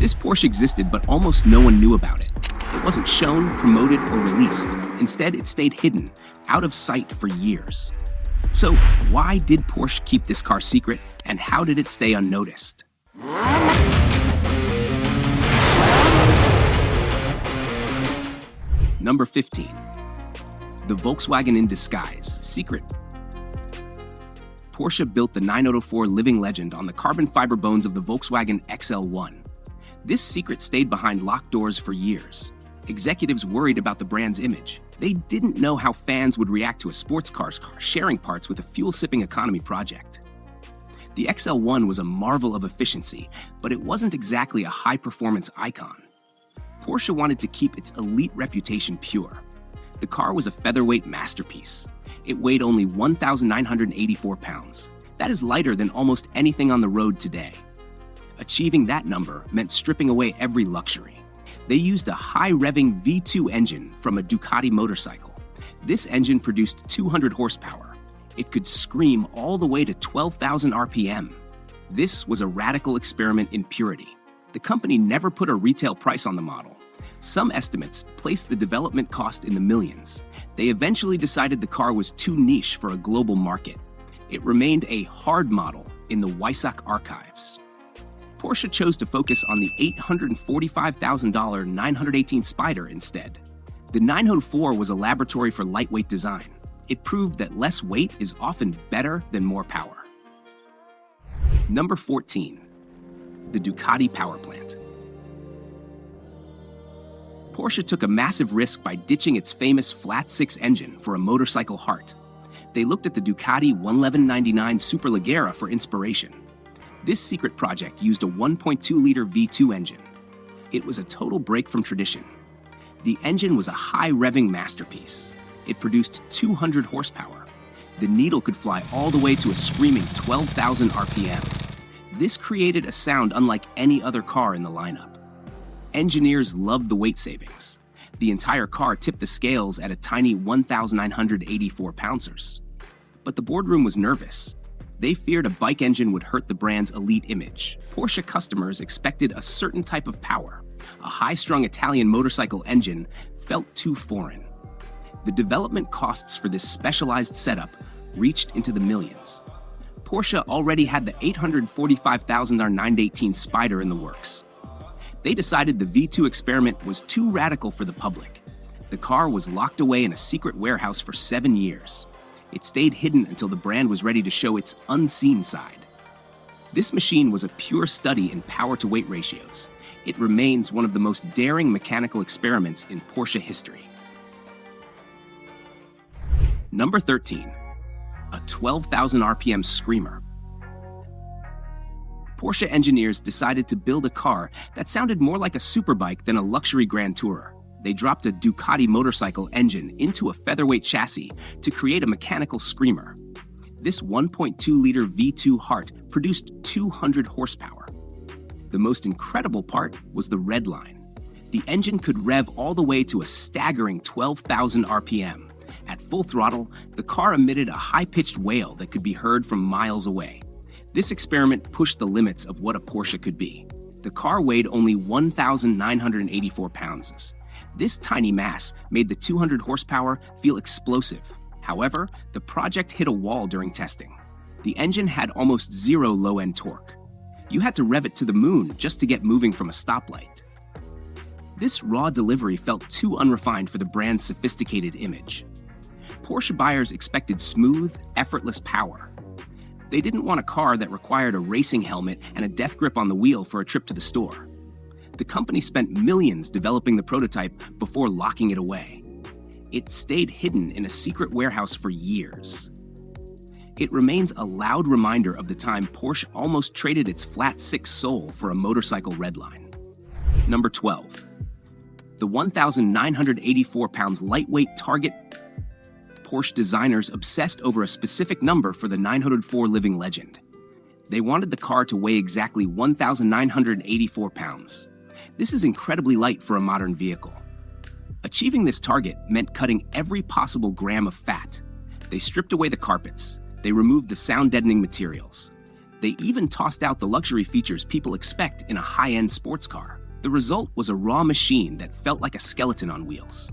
This Porsche existed, but almost no one knew about it. It wasn't shown, promoted, or released. Instead, it stayed hidden, out of sight for years. So, why did Porsche keep this car secret, and how did it stay unnoticed? Number 15. The Volkswagen in disguise, secret. Porsche built the 904 living legend on the carbon fiber bones of the Volkswagen XL1. This secret stayed behind locked doors for years. Executives worried about the brand's image. They didn't know how fans would react to a sports car sharing parts with a fuel-sipping economy project. The XL1 was a marvel of efficiency, but it wasn't exactly a high-performance icon. Porsche wanted to keep its elite reputation pure. The car was a featherweight masterpiece. It weighed only 1,984 pounds. That is lighter than almost anything on the road today. Achieving that number meant stripping away every luxury. They used a high-revving V2 engine from a Ducati motorcycle. This engine produced 200 horsepower. It could scream all the way to 12,000 RPM. This was a radical experiment in purity. The company never put a retail price on the model. Some estimates placed the development cost in the millions. They eventually decided the car was too niche for a global market. It remained a hard model in the Weissach archives. Porsche chose to focus on the $845,000 918 Spyder instead. The 904 was a laboratory for lightweight design. It proved that less weight is often better than more power. Number 14. The Ducati power plant. Porsche took a massive risk by ditching its famous flat-six engine for a motorcycle heart. They looked at the Ducati 11199 Superleggera for inspiration. This secret project used a 1.2-liter V2 engine. It was a total break from tradition. The engine was a high-revving masterpiece. It produced 200 horsepower. The needle could fly all the way to a screaming 12,000 RPM. This created a sound unlike any other car in the lineup. Engineers loved the weight savings. The entire car tipped the scales at a tiny 1,984 pouncers. But the boardroom was nervous. They feared a bike engine would hurt the brand's elite image. Porsche customers expected a certain type of power. A high-strung Italian motorcycle engine felt too foreign. The development costs for this specialized setup reached into the millions. Porsche already had the $845,000 918 Spyder in the works. They decided the V2 experiment was too radical for the public. The car was locked away in a secret warehouse for 7 years. It stayed hidden until the brand was ready to show its unseen side. This machine was a pure study in power-to-weight ratios. It remains one of the most daring mechanical experiments in Porsche history. Number 13. A 12,000 RPM screamer. Porsche engineers decided to build a car that sounded more like a superbike than a luxury Grand Tourer. They dropped a Ducati motorcycle engine into a featherweight chassis to create a mechanical screamer. This 1.2-liter V2 heart produced 200 horsepower. The most incredible part was the red line. The engine could rev all the way to a staggering 12,000 RPM. At full throttle, the car emitted a high-pitched wail that could be heard from miles away. This experiment pushed the limits of what a Porsche could be. The car weighed only 1,984 pounds. This tiny mass made the 200 horsepower feel explosive. However, the project hit a wall during testing. The engine had almost zero low-end torque. You had to rev it to the moon just to get moving from a stoplight. This raw delivery felt too unrefined for the brand's sophisticated image. Porsche buyers expected smooth, effortless power. They didn't want a car that required a racing helmet and a death grip on the wheel for a trip to the store. The company spent millions developing the prototype before locking it away. It stayed hidden in a secret warehouse for years. It remains a loud reminder of the time Porsche almost traded its flat-six soul for a motorcycle redline. Number 12. The 1,984 pounds lightweight Target. Porsche designers obsessed over a specific number for the 904 living legend. They wanted the car to weigh exactly 1,984 pounds. This is incredibly light for a modern vehicle. Achieving this target meant cutting every possible gram of fat. They stripped away the carpets. They removed the sound-deadening materials. They even tossed out the luxury features people expect in a high-end sports car. The result was a raw machine that felt like a skeleton on wheels.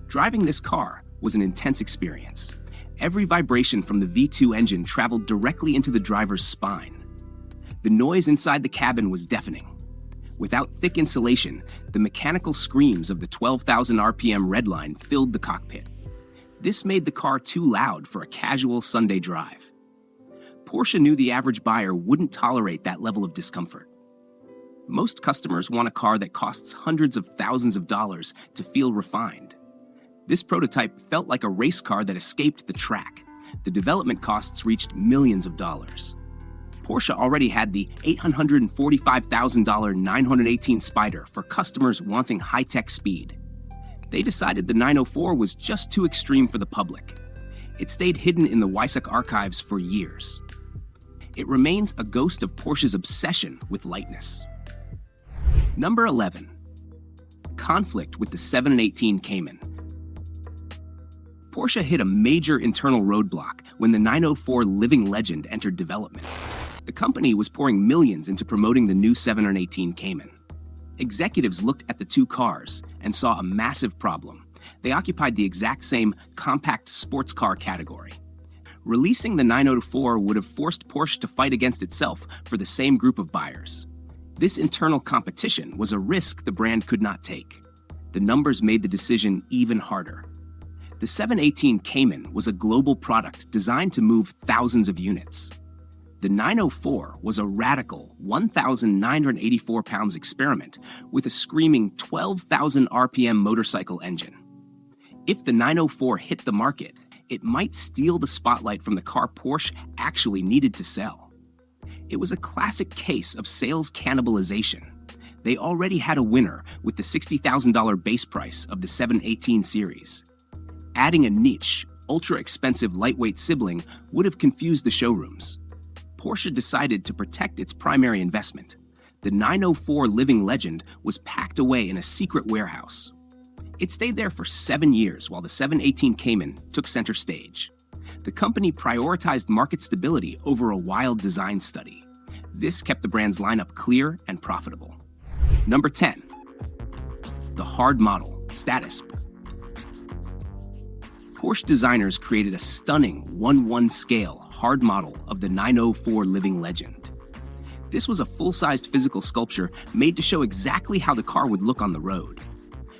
Driving this car was an intense experience. Every vibration from the V2 engine traveled directly into the driver's spine. The noise inside the cabin was deafening. Without thick insulation, the mechanical screams of the 12,000 RPM redline filled the cockpit. This made the car too loud for a casual Sunday drive. Porsche knew the average buyer wouldn't tolerate that level of discomfort. Most customers want a car that costs hundreds of thousands of dollars to feel refined. This prototype felt like a race car that escaped the track. The development costs reached millions of dollars. Porsche already had the $845,000 918 Spyder for customers wanting high-tech speed. They decided the 904 was just too extreme for the public. It stayed hidden in the Weissach archives for years. It remains a ghost of Porsche's obsession with lightness. Number 11. Conflict with the 718 Cayman. Porsche hit a major internal roadblock when the 904 living legend entered development. The company was pouring millions into promoting the new 718 Cayman. Executives looked at the two cars and saw a massive problem. They occupied the exact same compact sports car category. Releasing the 904 would have forced Porsche to fight against itself for the same group of buyers. This internal competition was a risk the brand could not take. The numbers made the decision even harder. The 718 Cayman was a global product designed to move thousands of units. The 904 was a radical 1,984 pounds experiment with a screaming 12,000 RPM motorcycle engine. If the 904 hit the market, it might steal the spotlight from the car Porsche actually needed to sell. It was a classic case of sales cannibalization. They already had a winner with the $60,000 base price of the 718 series. Adding a niche, ultra-expensive lightweight sibling would have confused the showrooms. Porsche decided to protect its primary investment. The 904 living legend was packed away in a secret warehouse. It stayed there for 7 years while the 718 Cayman took center stage. The company prioritized market stability over a wild design study. This kept the brand's lineup clear and profitable. Number 10. The hard model, status. Porsche designers created a stunning 1:1 scale hard model of the 904 living legend. This was a full-sized physical sculpture made to show exactly how the car would look on the road.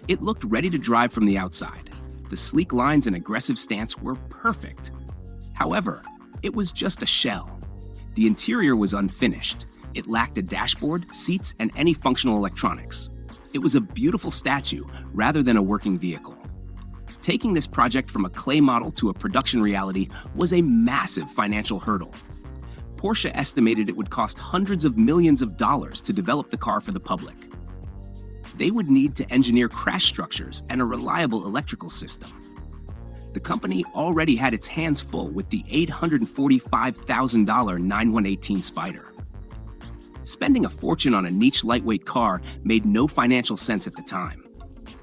It looked ready to drive from the outside. The sleek lines and aggressive stance were perfect. However, it was just a shell. The interior was unfinished. It lacked a dashboard, seats, and any functional electronics. It was a beautiful statue rather than a working vehicle. Taking this project from a clay model to a production reality was a massive financial hurdle. Porsche estimated it would cost hundreds of millions of dollars to develop the car for the public. They would need to engineer crash structures and a reliable electrical system. The company already had its hands full with the $845,000 918 Spyder. Spending a fortune on a niche lightweight car made no financial sense at the time.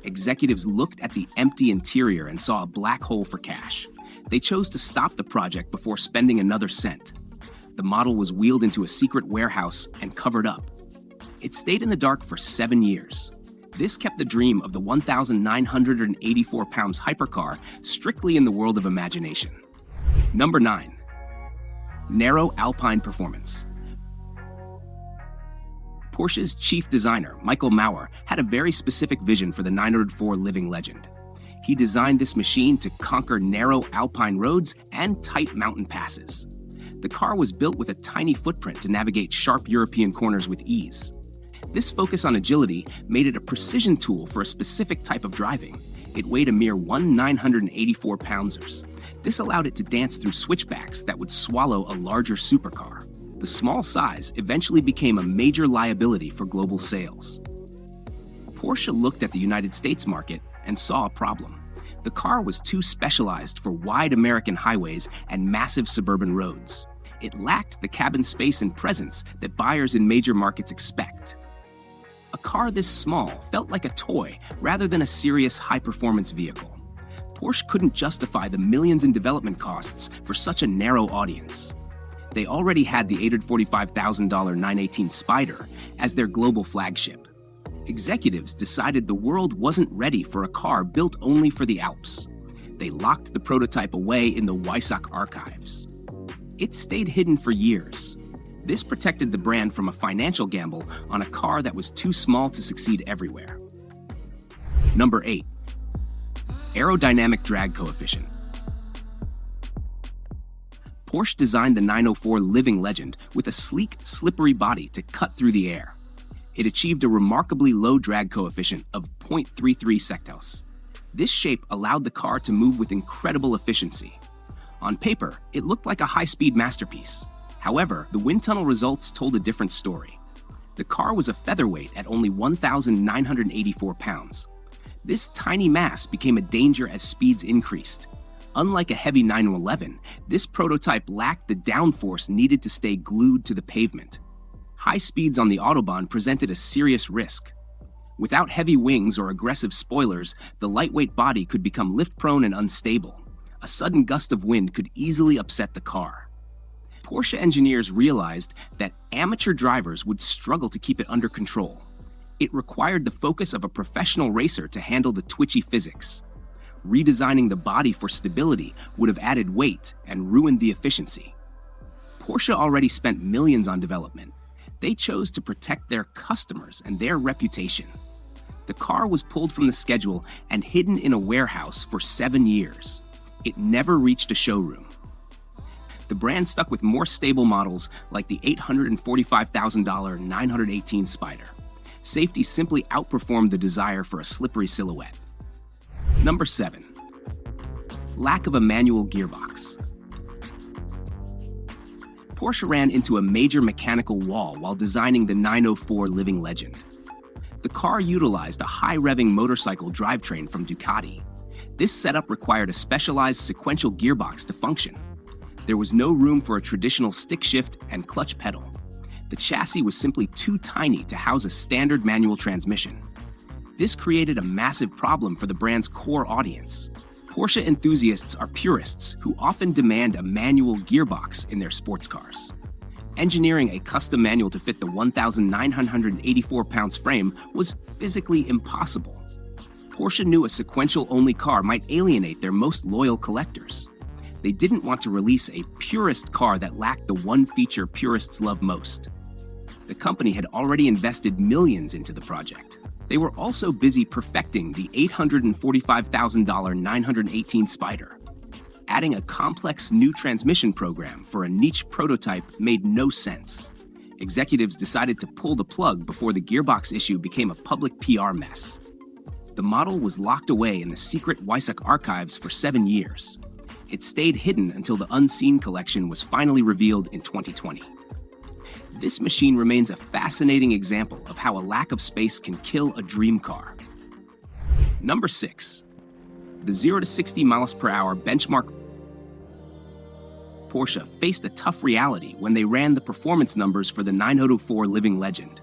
Executives looked at the empty interior and saw a black hole for cash. They chose to stop the project before spending another cent. The model was wheeled into a secret warehouse and covered up. It stayed in the dark for 7 years. This kept the dream of the 1,984 pounds hypercar strictly in the world of imagination. Number 9. Narrow Alpine performance. Porsche's chief designer, Michael Maurer, had a very specific vision for the 904 living legend. He designed this machine to conquer narrow Alpine roads and tight mountain passes. The car was built with a tiny footprint to navigate sharp European corners with ease. This focus on agility made it a precision tool for a specific type of driving. It weighed a mere 1,984 pounds. This allowed it to dance through switchbacks that would swallow a larger supercar. The small size eventually became a major liability for global sales. Porsche looked at the United States market and saw a problem. The car was too specialized for wide American highways and massive suburban roads. It lacked the cabin space and presence that buyers in major markets expect. A car this small felt like a toy rather than a serious high-performance vehicle. Porsche couldn't justify the millions in development costs for such a narrow audience. they already had the $845,000 918 Spyder as their global flagship. Executives decided the world wasn't ready for a car built only for the Alps. They locked the prototype away in the Weissach archives. It stayed hidden for years. This protected the brand from a financial gamble on a car that was too small to succeed everywhere. Number 8. Aerodynamic drag coefficient. Porsche designed the 904 living legend with a sleek, slippery body to cut through the air. It achieved a remarkably low drag coefficient of 0.33 sectos. This shape allowed the car to move with incredible efficiency. On paper, it looked like a high-speed masterpiece. However, the wind tunnel results told a different story. The car was a featherweight at only 1,984 pounds. This tiny mass became a danger as speeds increased. Unlike a heavy 911, this prototype lacked the downforce needed to stay glued to the pavement. High speeds on the Autobahn presented a serious risk. Without heavy wings or aggressive spoilers, the lightweight body could become lift-prone and unstable. A sudden gust of wind could easily upset the car. Porsche engineers realized that amateur drivers would struggle to keep it under control. It required the focus of a professional racer to handle the twitchy physics. Redesigning the body for stability would have added weight and ruined the efficiency. Porsche already spent millions on development. They chose to protect their customers and their reputation. The car was pulled from the schedule and hidden in a warehouse for 7 years. It never reached a showroom. The brand stuck with more stable models like the $845,000 918 Spyder. Safety simply outperformed the desire for a slippery silhouette. Number 7. Lack of a manual gearbox. Porsche ran into a major mechanical wall while designing the 904 living legend. The car utilized a high-revving motorcycle drivetrain from Ducati. This setup required a specialized sequential gearbox to function. There was no room for a traditional stick shift and clutch pedal. The chassis was simply too tiny to house a standard manual transmission. This created a massive problem for the brand's core audience. Porsche enthusiasts are purists who often demand a manual gearbox in their sports cars. Engineering a custom manual to fit the 1,984 pounds frame was physically impossible. Porsche knew a sequential-only car might alienate their most loyal collectors. They didn't want to release a purist car that lacked the one feature purists love most. The company had already invested millions into the project. They were also busy perfecting the $845,000 918 Spyder. Adding a complex new transmission program for a niche prototype made no sense. Executives decided to pull the plug before the gearbox issue became a public PR mess. The model was locked away in the secret Weissach archives for 7 years. It stayed hidden until the Unseen collection was finally revealed in 2020. This machine remains a fascinating example of how a lack of space can kill a dream car. Number 6. The 0 to 60 miles per hour benchmark. Porsche faced a tough reality when they ran the performance numbers for the 904 living legend.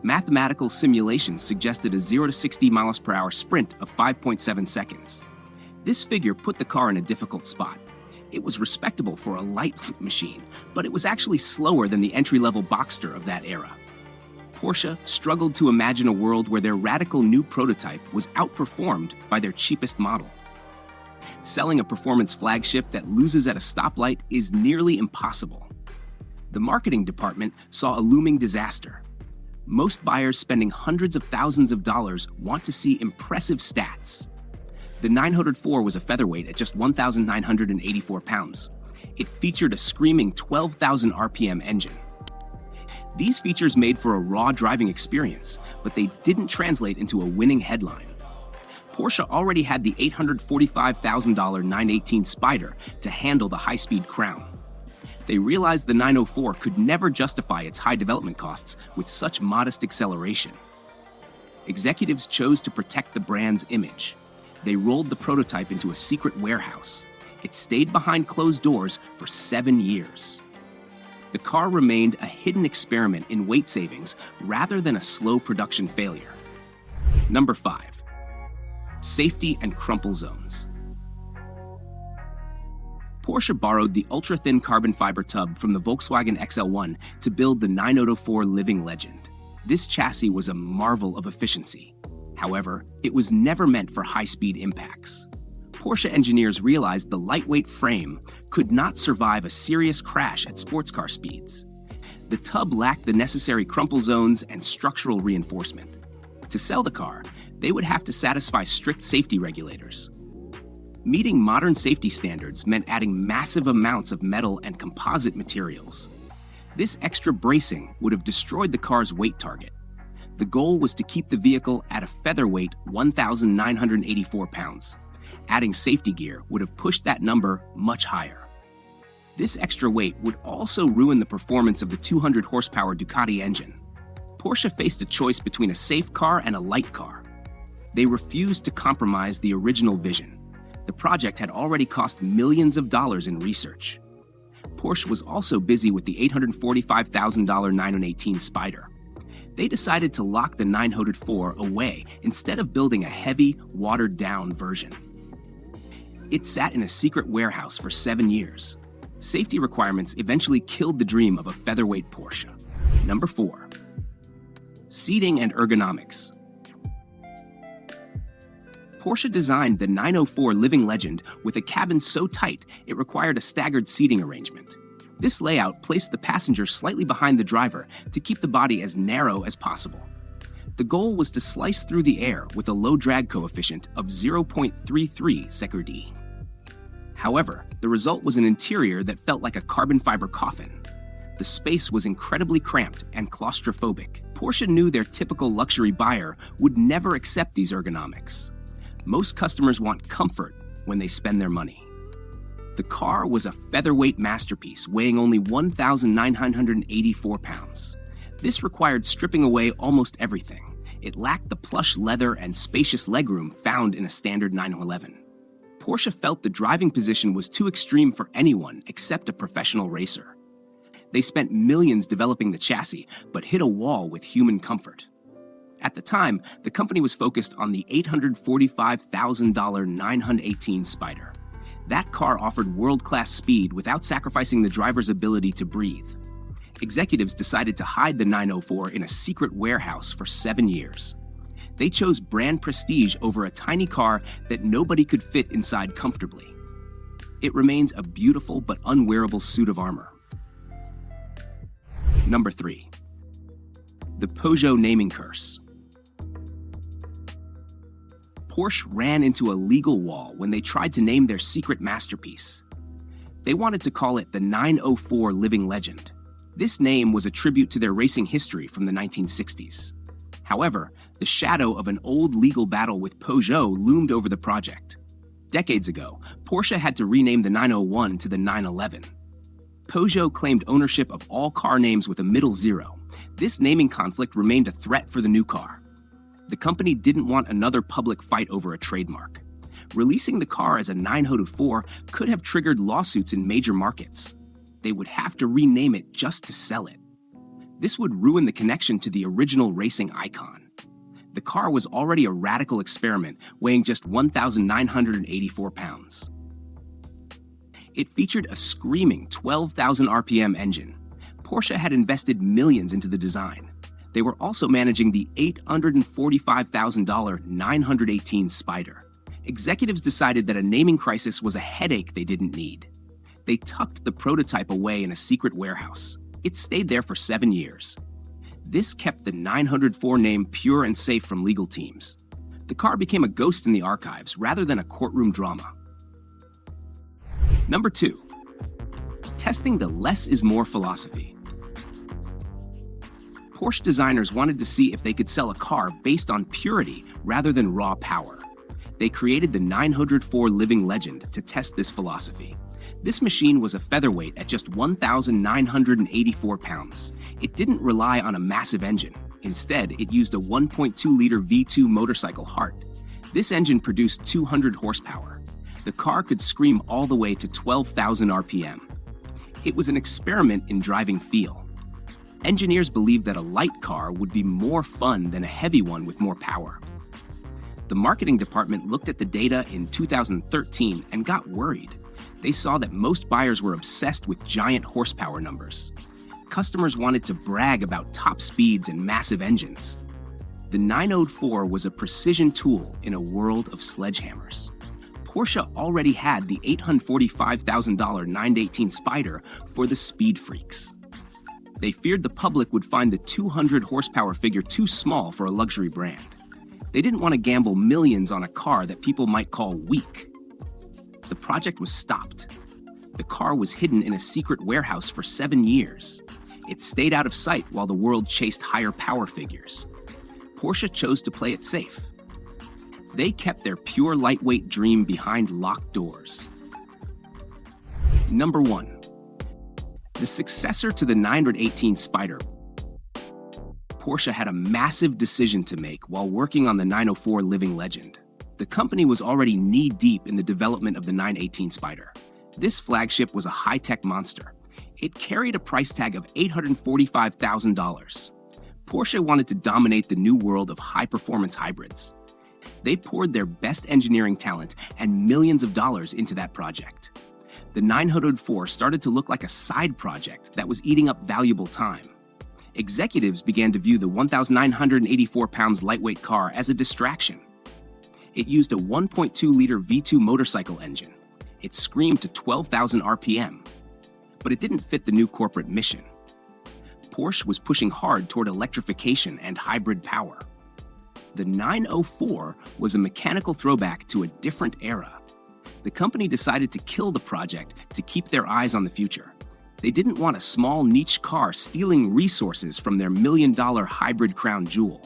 Mathematical simulations suggested a 0 to 60 miles per hour sprint of 5.7 seconds. This figure put the car in a difficult spot. It was respectable for a light machine, but it was actually slower than the entry-level Boxster of that era. Porsche struggled to imagine a world where their radical new prototype was outperformed by their cheapest model. Selling a performance flagship that loses at a stoplight is nearly impossible. The marketing department saw a looming disaster. Most buyers spending hundreds of thousands of dollars want to see impressive stats. The 904 was a featherweight at just 1,984 pounds. It featured a screaming 12,000 RPM engine. These features made for a raw driving experience, but they didn't translate into a winning headline. Porsche already had the $845,000 918 Spyder to handle the high-speed crown. They realized the 904 could never justify its high development costs with such modest acceleration. Executives chose to protect the brand's image. They rolled the prototype into a secret warehouse. It stayed behind closed doors for 7 years. The car remained a hidden experiment in weight savings rather than a slow production failure. Number 5. Safety and crumple zones. Porsche borrowed the ultra-thin carbon fiber tub from the Volkswagen XL1 to build the 904 Living Legend. This chassis was a marvel of efficiency. However, it was never meant for high-speed impacts. Porsche engineers realized the lightweight frame could not survive a serious crash at sports car speeds. The tub lacked the necessary crumple zones and structural reinforcement. To sell the car, they would have to satisfy strict safety regulators. Meeting modern safety standards meant adding massive amounts of metal and composite materials. This extra bracing would have destroyed the car's weight target. The goal was to keep the vehicle at a featherweight 1,984 pounds. Adding safety gear would have pushed that number much higher. This extra weight would also ruin the performance of the 200 horsepower Ducati engine. Porsche faced a choice between a safe car and a light car. They refused to compromise the original vision. The project had already cost millions of dollars in research. Porsche was also busy with the $845,000 918 Spyder. They decided to lock the 904 away instead of building a heavy, watered-down version. It sat in a secret warehouse for 7 years. Safety requirements eventually killed the dream of a featherweight Porsche. Number 4. Seating and ergonomics. Porsche designed the 904 Living Legend with a cabin so tight it required a staggered seating arrangement. This layout placed the passenger slightly behind the driver to keep the body as narrow as possible. The goal was to slice through the air with a low drag coefficient of 0.33 seconds. However, the result was an interior that felt like a carbon fiber coffin. The space was incredibly cramped and claustrophobic. Porsche knew their typical luxury buyer would never accept these ergonomics. Most customers want comfort when they spend their money. The car was a featherweight masterpiece weighing only 1,984 pounds. This required stripping away almost everything. It lacked the plush leather and spacious legroom found in a standard 911. Porsche felt the driving position was too extreme for anyone except a professional racer. They spent millions developing the chassis, but hit a wall with human comfort. At the time, the company was focused on the $845,000 918 Spyder. That car offered world-class speed without sacrificing the driver's ability to breathe. Executives decided to hide the 904 in a secret warehouse for 7 years. They chose brand prestige over a tiny car that nobody could fit inside comfortably. It remains a beautiful but unwearable suit of armor. Number 3. The Peugeot naming curse. Porsche ran into a legal wall when they tried to name their secret masterpiece. They wanted to call it the 904 Living Legend. This name was a tribute to their racing history from the 1960s. However, the shadow of an old legal battle with Peugeot loomed over the project. Decades ago, Porsche had to rename the 901 to the 911. Peugeot claimed ownership of all car names with a middle zero. This naming conflict remained a threat for the new car. The company didn't want another public fight over a trademark. Releasing the car as a 904 could have triggered lawsuits in major markets. They would have to rename it just to sell it. This would ruin the connection to the original racing icon. The car was already a radical experiment, weighing just 1,984 pounds. It featured a screaming 12,000 RPM engine. Porsche had invested millions into the design. They were also managing the $845,000 918 Spyder. Executives decided that a naming crisis was a headache they didn't need. They tucked the prototype away in a secret warehouse. It stayed there for 7 years. This kept the 904 name pure and safe from legal teams. The car became a ghost in the archives rather than a courtroom drama. Number 2. Testing the less is more philosophy. Porsche designers wanted to see if they could sell a car based on purity rather than raw power. They created the 904 Living Legend to test this philosophy. This machine was a featherweight at just 1,984 pounds. It didn't rely on a massive engine. Instead, it used a 1.2-liter V2 motorcycle heart. This engine produced 200 horsepower. The car could scream all the way to 12,000 RPM. It was an experiment in driving feel. Engineers believed that a light car would be more fun than a heavy one with more power. The marketing department looked at the data in 2013 and got worried. They saw that most buyers were obsessed with giant horsepower numbers. Customers wanted to brag about top speeds and massive engines. The 904 was a precision tool in a world of sledgehammers. Porsche already had the $845,000 918 Spyder for the speed freaks. They feared the public would find the 200 horsepower figure too small for a luxury brand. They didn't want to gamble millions on a car that people might call weak. The project was stopped. The car was hidden in a secret warehouse for 7 years. It stayed out of sight while the world chased higher power figures. Porsche chose to play it safe. They kept their pure lightweight dream behind locked doors. Number 1. The successor to the 918 Spyder. Porsche had a massive decision to make while working on the 904 living legend. The company was already knee-deep in the development of the 918 Spyder. This flagship was a high-tech monster. It carried a price tag of $845,000. Porsche wanted to dominate the new world of high-performance hybrids. They poured their best engineering talent and millions of dollars into that project. The 904 started to look like a side project that was eating up valuable time. Executives began to view the 1,984 pounds lightweight car as a distraction. It used a 1.2-liter V2 motorcycle engine. It screamed to 12,000 RPM. But it didn't fit the new corporate mission. Porsche was pushing hard toward electrification and hybrid power. The 904 was a mechanical throwback to a different era. The company decided to kill the project to keep their eyes on the future. They didn't want a small niche car stealing resources from their million-dollar hybrid crown jewel.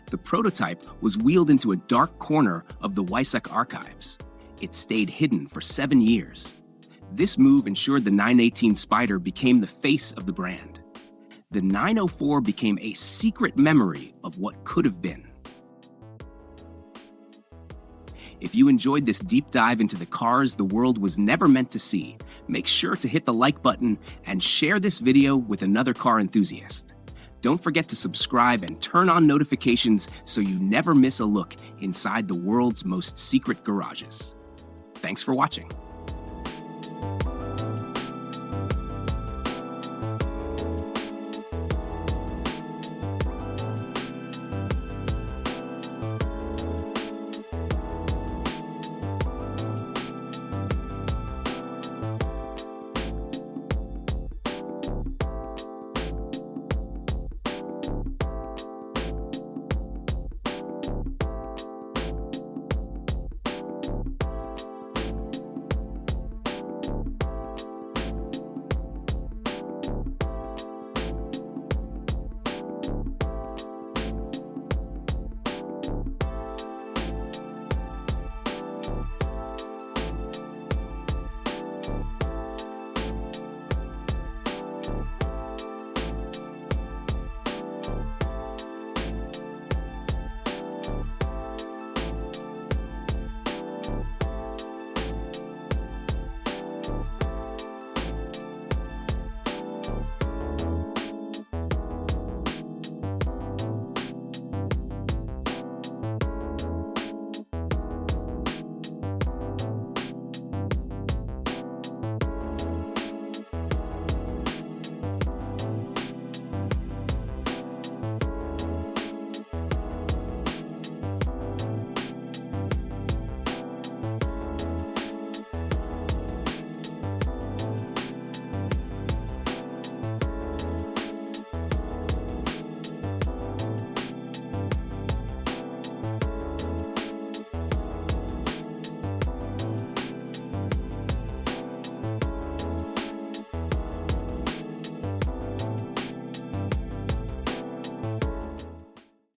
The prototype was wheeled into a dark corner of the Weissach archives. It stayed hidden for 7 years. This move ensured the 918 Spyder became the face of the brand. The 904 became a secret memory of what could have been. If you enjoyed this deep dive into the cars the world was never meant to see, make sure to hit the like button and share this video with another car enthusiast. Don't forget to subscribe and turn on notifications so you never miss a look inside the world's most secret garages. Thanks for watching.